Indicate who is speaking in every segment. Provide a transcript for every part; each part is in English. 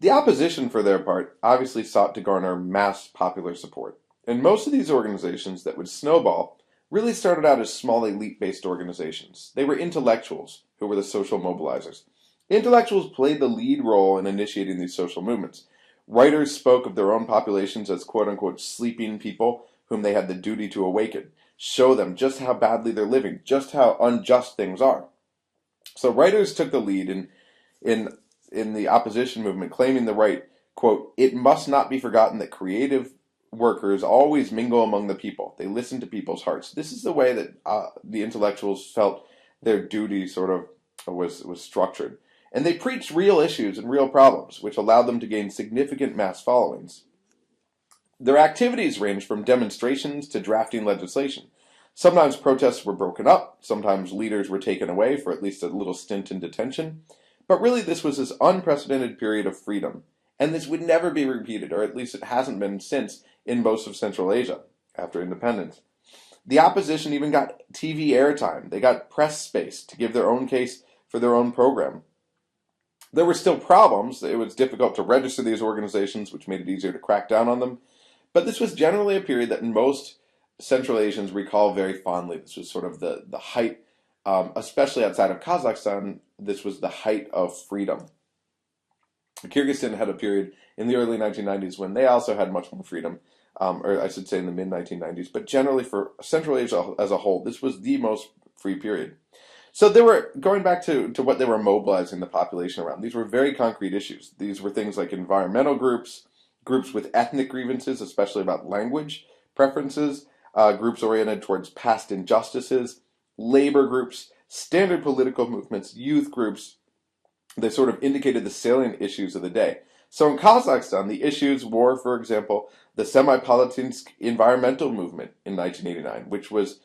Speaker 1: The opposition, for their part, obviously sought to garner mass popular support. And most of these organizations that would snowball really started out as small elite-based organizations. They were intellectuals who were the social mobilizers. Intellectuals played the lead role in initiating these social movements. Writers spoke of their own populations as quote-unquote sleeping people whom they had the duty to awaken, show them just how badly they're living, just how unjust things are. So writers took the lead in, in the opposition movement, claiming the right, quote, "It must not be forgotten that creative workers always mingle among the people. They listen to people's hearts." This is the way that the intellectuals felt their duty sort of was structured. And they preached real issues and real problems, which allowed them to gain significant mass followings. Their activities ranged from demonstrations to drafting legislation. Sometimes protests were broken up, sometimes leaders were taken away for at least a little stint in detention, but really this was this unprecedented period of freedom, and this would never be repeated, or at least it hasn't been since, in most of Central Asia after independence. The opposition even got TV airtime. They got press space to give their own case for their own program. There were still problems. It was difficult to register these organizations, which made it easier to crack down on them. But this was generally a period that most Central Asians recall very fondly. This was sort of the height, especially outside of Kazakhstan, this was the height of freedom. Kyrgyzstan had a period in the early 1990s when they also had much more freedom, or I should say in the mid-1990s. But generally for Central Asia as a whole, this was the most free period. So they were, going back to what they were mobilizing the population around, these were very concrete issues. These were things like environmental groups, groups with ethnic grievances, especially about language preferences, groups oriented towards past injustices, labor groups, standard political movements, youth groups. They sort of indicated the salient issues of the day. So in Kazakhstan, the issues were, for example, the Semipalatinsk environmental movement in 1989, which was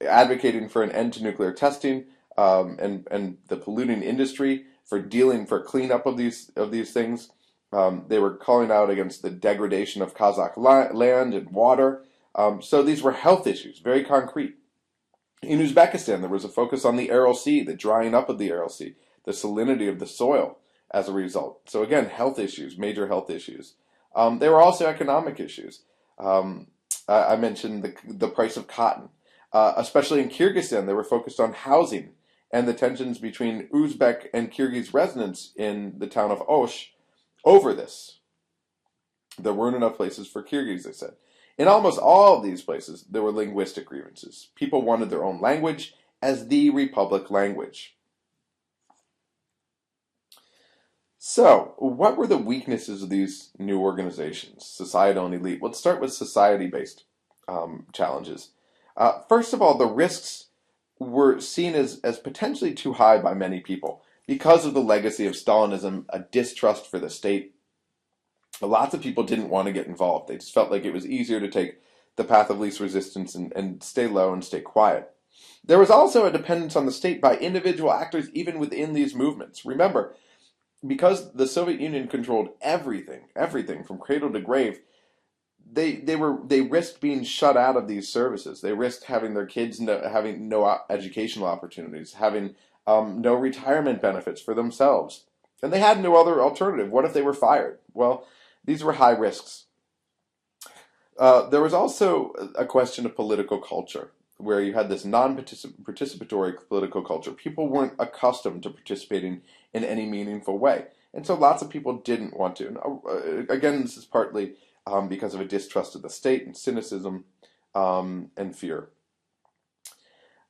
Speaker 1: advocating for an end to nuclear testing, and the polluting industry, for cleanup of these things. They were calling out against the degradation of Kazakh land and water. So these were health issues, very concrete. In Uzbekistan, there was a focus on the Aral Sea, the drying up of the Aral Sea, the salinity of the soil as a result. So again, health issues, major health issues. There were also economic issues. I mentioned the price of cotton. Especially in Kyrgyzstan, they were focused on housing and the tensions between Uzbek and Kyrgyz residents in the town of Osh over this. There weren't enough places for Kyrgyz, they said. In almost all of these places, there were linguistic grievances. People wanted their own language as the republic language. So, what were the weaknesses of these new organizations, societal and elite? Let's start with society-based challenges. First of all, the risks were seen as potentially too high by many people because of the legacy of Stalinism, a distrust for the state. Lots of people didn't want to get involved. They just felt like it was easier to take the path of least resistance and stay low and stay quiet. There was also a dependence on the state by individual actors even within these movements. Remember, because the Soviet Union controlled everything from cradle to grave, they risked being shut out of these services. They risked having their kids having no educational opportunities, having no retirement benefits for themselves. And they had no other alternative. What if they were fired? Well, these were high risks. There was also a question of political culture, where you had this non-participatory political culture. People weren't accustomed to participating in any meaningful way. And so lots of people didn't want to. And, again, this is partly because of a distrust of the state and cynicism and fear.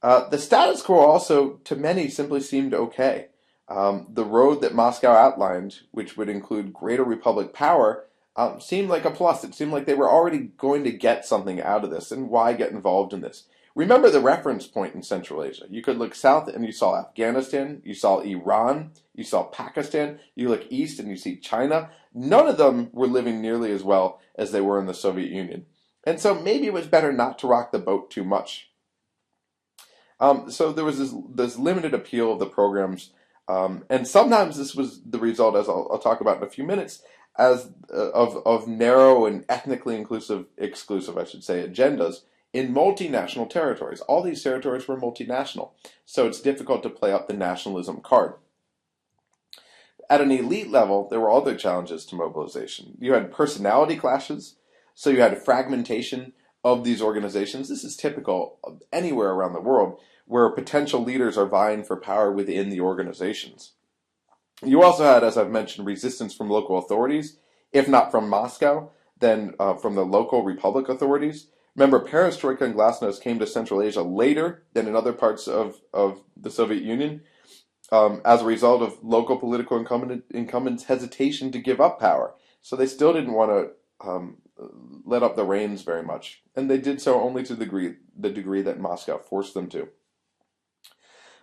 Speaker 1: The status quo also, to many, simply seemed okay. The road that Moscow outlined, which would include greater republic power, seemed like a plus. It seemed like they were already going to get something out of this, and why get involved in this? Remember the reference point in Central Asia. You could look south and you saw Afghanistan, you saw Iran, you saw Pakistan, you look east and you see China. None of them were living nearly as well as they were in the Soviet Union. And so maybe it was better not to rock the boat too much. So there was this limited appeal of the programs, and sometimes this was the result, as I'll talk about in a few minutes, of narrow and ethnically exclusive, I should say, agendas in multinational territories. All these territories were multinational, so it's difficult to play up the nationalism card. At an elite level, there were other challenges to mobilization. You had personality clashes, so you had fragmentation of these organizations. This is typical of anywhere around the world where potential leaders are vying for power within the organizations. You also had, as I've mentioned, resistance from local authorities, if not from Moscow, then from the local republic authorities. Remember, perestroika and glasnost came to Central Asia later than in other parts of the Soviet Union as a result of local political incumbents' hesitation to give up power. So they still didn't want to let up the reins very much. And they did so only to the degree that Moscow forced them to.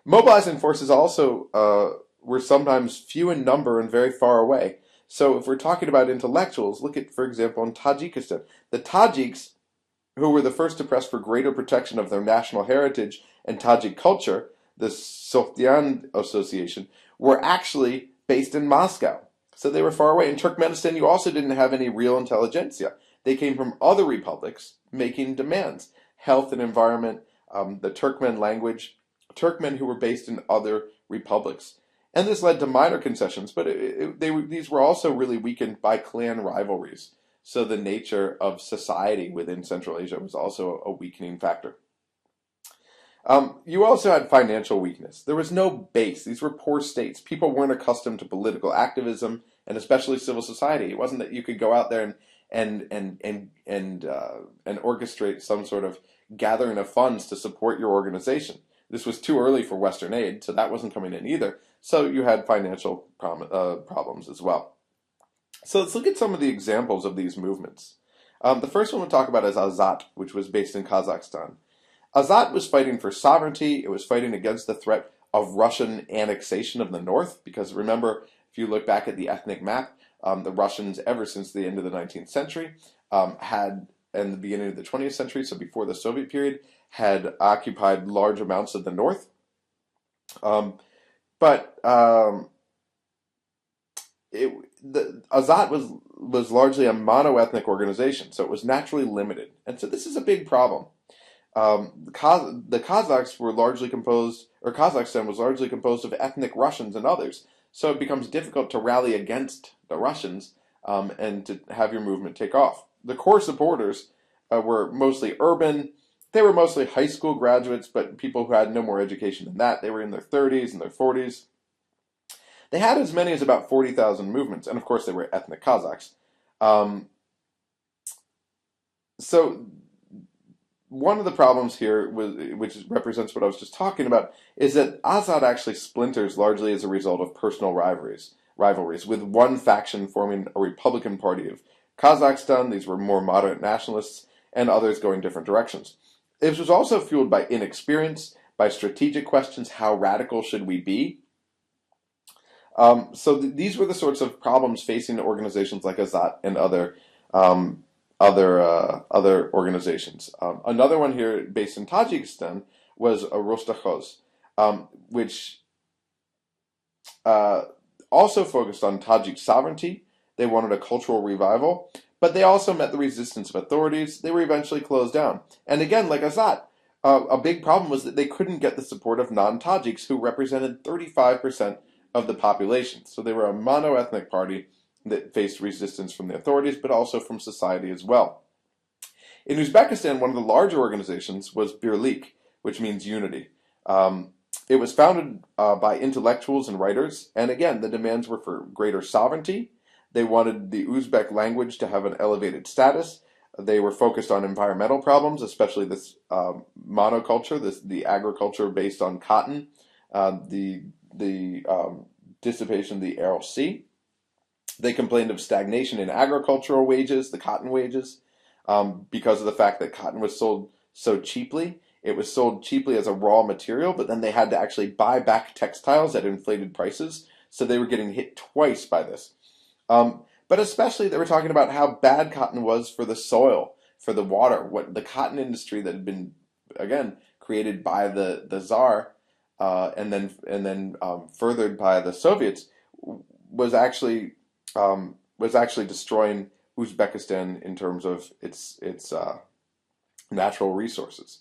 Speaker 1: Mobilizing forces also were sometimes few in number and very far away. So if we're talking about intellectuals, look at, for example, in Tajikistan. The Tajiks, who were the first to press for greater protection of their national heritage and Tajik culture, the Sokhtian Association, were actually based in Moscow. So they were far away. In Turkmenistan, you also didn't have any real intelligentsia. They came from other republics making demands. Health and environment, the Turkmen language, Turkmen who were based in other republics. And this led to minor concessions, but these were also really weakened by clan rivalries. So the nature of society within Central Asia was also a weakening factor. You also had financial weakness. There was no base. These were poor states. People weren't accustomed to political activism and especially civil society. It wasn't that you could go out there and orchestrate some sort of gathering of funds to support your organization. This was too early for Western aid, so that wasn't coming in either. So you had financial problems as well. So let's look at some of the examples of these movements. The first one we'll talk about is Azat, which was based in Kazakhstan. Azat was fighting for sovereignty. It was fighting against the threat of Russian annexation of the north, because remember, if you look back at the ethnic map, the Russians, ever since the end of the 19th century, and the beginning of the 20th century, so before the Soviet period, had occupied large amounts of the north. Azat was largely a mono-ethnic organization, so it was naturally limited. And so this is a big problem. The Kazakhs were largely composed, or Kazakhstan was largely composed of ethnic Russians and others. So it becomes difficult to rally against the Russians and to have your movement take off. The core supporters were mostly urban. They were mostly high school graduates, but people who had no more education than that. They were in their 30s and their 40s. They had as many as about 40,000 movements, and of course they were ethnic Kazakhs. So one of the problems here, which represents what I was just talking about, is that Azad actually splinters largely as a result of personal rivalries, with one faction forming a Republican Party of Kazakhstan. These were more moderate nationalists, and others going different directions. This was also fueled by inexperience, by strategic questions: how radical should we be? These were the sorts of problems facing organizations like Azat and other organizations. Another one here, based in Tajikistan, was Rastokhez, which also focused on Tajik sovereignty. They wanted a cultural revival, but they also met the resistance of authorities. They were eventually closed down. And again, like Azat, a big problem was that they couldn't get the support of non-Tajiks, who represented 35% of the population. So they were a mono-ethnic party that faced resistance from the authorities, but also from society as well. In Uzbekistan, one of the larger organizations was Birlik, which means unity. It was founded by intellectuals and writers, and again, the demands were for greater sovereignty. They wanted the Uzbek language to have an elevated status. They were focused on environmental problems, especially this monoculture, the agriculture based on cotton, the dissipation of the Aral Sea. They complained of stagnation in agricultural wages, the cotton wages, because of the fact that cotton was sold so cheaply. It was sold cheaply as a raw material, but then they had to actually buy back textiles at inflated prices, so they were getting hit twice by this. But especially they were talking about how bad cotton was for the soil, for the water. What the cotton industry that had been, again, created by the Tsar and then furthered by the Soviets was actually destroying Uzbekistan in terms of its natural resources.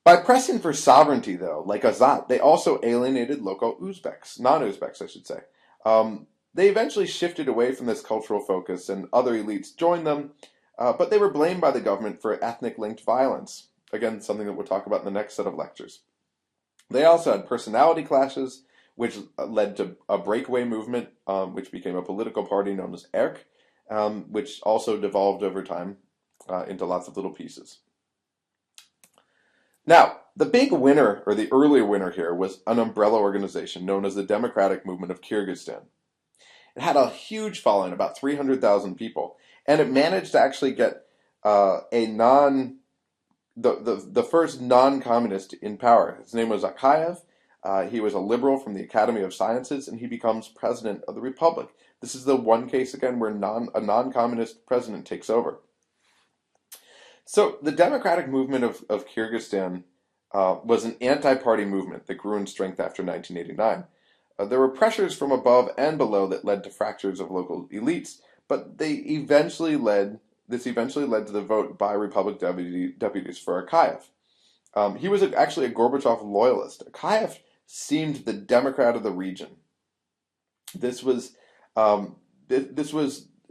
Speaker 1: By pressing for sovereignty, though, like Azat, they also alienated local Uzbeks, non-Uzbeks, I should say. They eventually shifted away from this cultural focus, and other elites joined them, but they were blamed by the government for ethnic-linked violence. Again, something that we'll talk about in the next set of lectures. They also had personality clashes, which led to a breakaway movement, which became a political party known as ERK, which also devolved over time into lots of little pieces. Now, the big winner, or the earlier winner here, was an umbrella organization known as the Democratic Movement of Kyrgyzstan. It had a huge following, about 300,000 people, and it managed to actually get the first non-communist in power. His name was Akayev. He was a liberal from the Academy of Sciences, and he becomes president of the republic. This is the one case, again, where a non-communist president takes over. So the Democratic Movement of Kyrgyzstan was an anti-party movement that grew in strength after 1989. There were pressures from above and below that led to fractures of local elites, but this eventually led to the vote by Republic deputies for Akayev. He was actually a Gorbachev loyalist. Akayev seemed the Democrat of the region. This was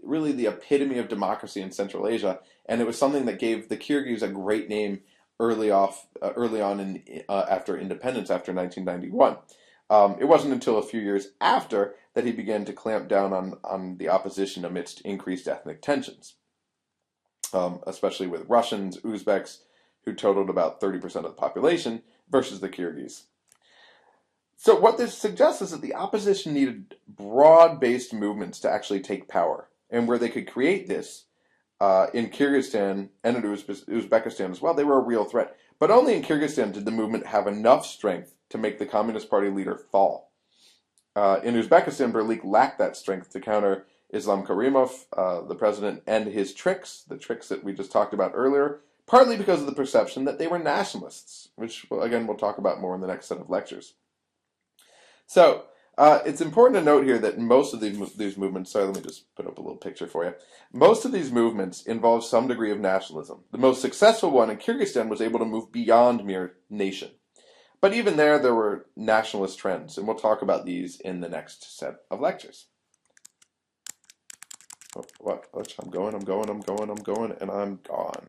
Speaker 1: really the epitome of democracy in Central Asia, and it was something that gave the Kyrgyz a great name early on after independence, after 1991. It wasn't until a few years after that he began to clamp down on the opposition amidst increased ethnic tensions, especially with Russians, Uzbeks, who totaled about 30% of the population, versus the Kyrgyz. So what this suggests is that the opposition needed broad-based movements to actually take power, and where they could create this in Kyrgyzstan and in Uzbekistan as well, they were a real threat. But only in Kyrgyzstan did the movement have enough strength to make the Communist Party leader fall. In Uzbekistan, Birlik lacked that strength to counter Islam Karimov, the president, and his tricks, the tricks that we just talked about earlier, partly because of the perception that they were nationalists, which, again, we'll talk about more in the next set of lectures. So, it's important to note here that most of these movements, sorry, let me just put up a little picture for you. Most of these movements involve some degree of nationalism. The most successful one in Kyrgyzstan was able to move beyond mere nation. But even there were nationalist trends, and we'll talk about these in the next set of lectures. Oh, what? I'm going, and I'm gone.